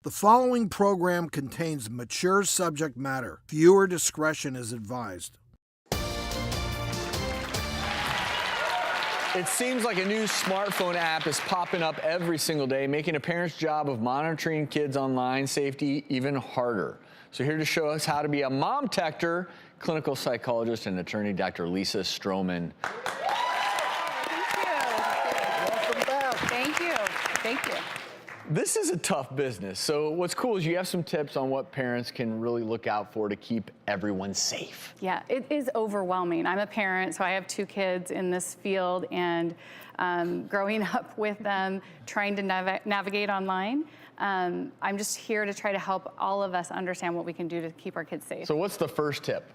The following program contains mature subject matter. Viewer discretion is advised. It seems like a new smartphone app is popping up every single day, making a parent's job of monitoring kids' online safety even harder. So here to show us how to be a mom-tector, clinical psychologist and attorney, Dr. Lisa Strohman. Welcome back. Thank you. Thank you. This is a tough business. So what's cool is you have some tips on what parents can really look out for to keep everyone safe. Yeah, it is overwhelming. I'm a parent, so I have 2 kids in this field, and growing up with them, trying to navigate online. I'm just here to try to help all of us understand what we can do to keep our kids safe. So what's the first tip?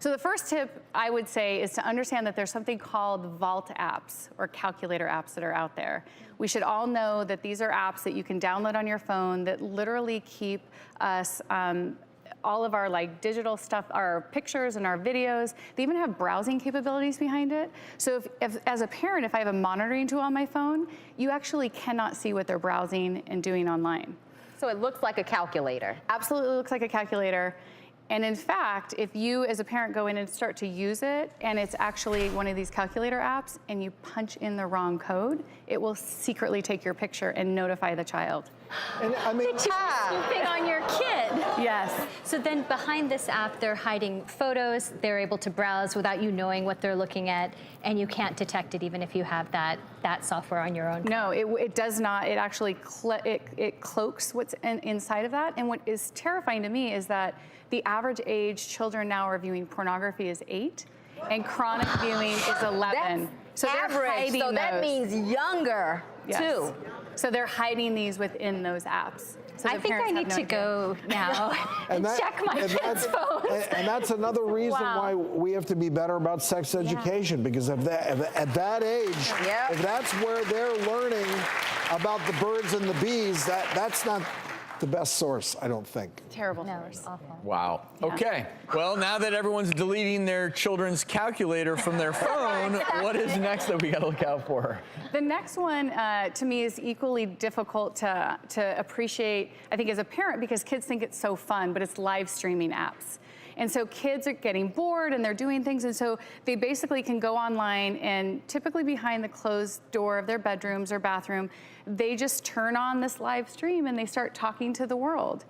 So the first tip I would say is to understand that there's something called vault apps or calculator apps that are out there. We should all know that these are apps that you can download on your phone that literally keep us all of our digital stuff, our pictures and our videos. They even have browsing capabilities behind it. So if as a parent, if I have a monitoring tool on my phone, you actually cannot see what they're browsing and doing online. So it looks like a calculator. Absolutely looks like a calculator. And in fact, if you as a parent go in and start to use it, and it's actually one of these calculator apps, and you punch in the wrong code, it will secretly take your picture and notify the child. And I mean, Snooping on your kid. Yes. So then behind this app, they're hiding photos. They're able to browse without you knowing what they're looking at, and you can't detect it even if you have that software on your own. No, it does not. It actually it cloaks what's inside of that. And what is terrifying to me is that the average age children now are viewing pornography is 8, and chronic viewing is 11. So average, so that means younger, too. So they're hiding these within those apps. So I think I need to go now and check my kid's phone. And that's another reason why we have to be better about sex education, because at that age, if that's where they're learning about the birds and the bees, that's not the best source, I don't think. Terrible source. Awful. Wow. Yeah. Okay. Well, now that everyone's deleting their children's calculator from their phone, what is next that we got to look out for? The next one, to me, is equally difficult to appreciate, I think, as a parent, because kids think it's so fun, but it's live streaming apps. And so kids are getting bored and they're doing things, and so they basically can go online, and typically behind the closed door of their bedrooms or bathroom, they just turn on this live stream and they start talking to the world.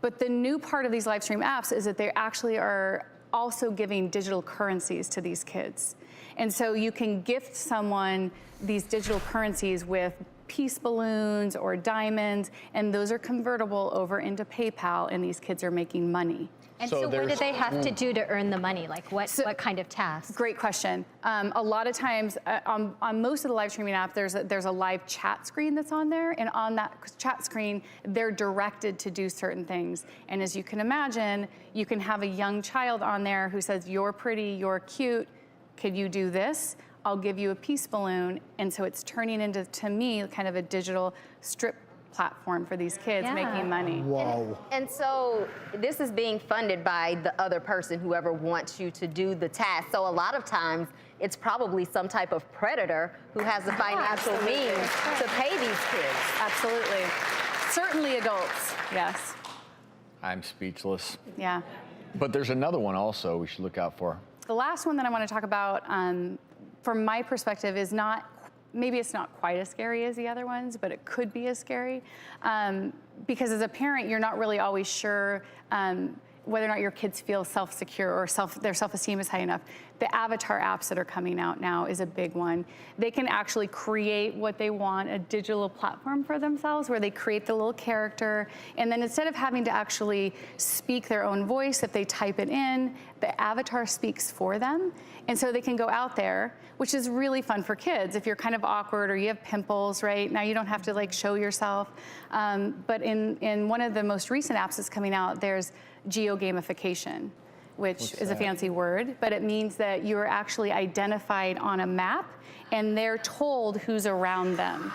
But the new part of these live stream apps is that they actually are also giving digital currencies to these kids. And so you can gift someone these digital currencies with peace balloons or diamonds, and those are convertible over into PayPal, and these kids are making money. And so what do they have to do to earn the money? Like what kind of tasks? Great question. A lot of times on most of the live streaming app, there's a live chat screen that's on there, and on that chat screen, they're directed to do certain things. And as you can imagine, you can have a young child on there who says, "You're pretty, you're cute, could you do this? I'll give you a peace balloon." And so it's turning into, to me, kind of a digital strip platform for these kids making money. Whoa. And so this is being funded by the other person, whoever wants you to do the task. So a lot of times it's probably some type of predator who has the financial means to pay these kids. Absolutely. Certainly adults, yes. I'm speechless. Yeah. But there's another one also we should look out for. The last one that I want to talk about, from my perspective, is maybe it's not quite as scary as the other ones, but it could be as scary. Because as a parent, you're not really always sure whether or not your kids feel self-secure or their self-esteem is high enough. The avatar apps that are coming out now is a big one. They can actually create what they want, a digital platform for themselves, where they create the little character, and then instead of having to actually speak their own voice, if they type it in, the avatar speaks for them. And so they can go out there, which is really fun for kids. If you're kind of awkward or you have pimples, right? Now you don't have to show yourself. But in one of the most recent apps that's coming out, there's geo-gamification, which is a fancy word, but it means that you're actually identified on a map and they're told who's around them.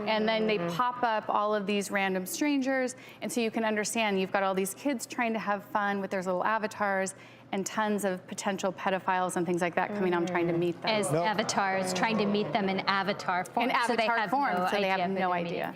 And then they pop up all of these random strangers, and so you can understand you've got all these kids trying to have fun with their little avatars, and tons of potential pedophiles and things like that coming on trying to meet them. As avatars, trying to meet them in avatar form. In avatar form, so they have no idea.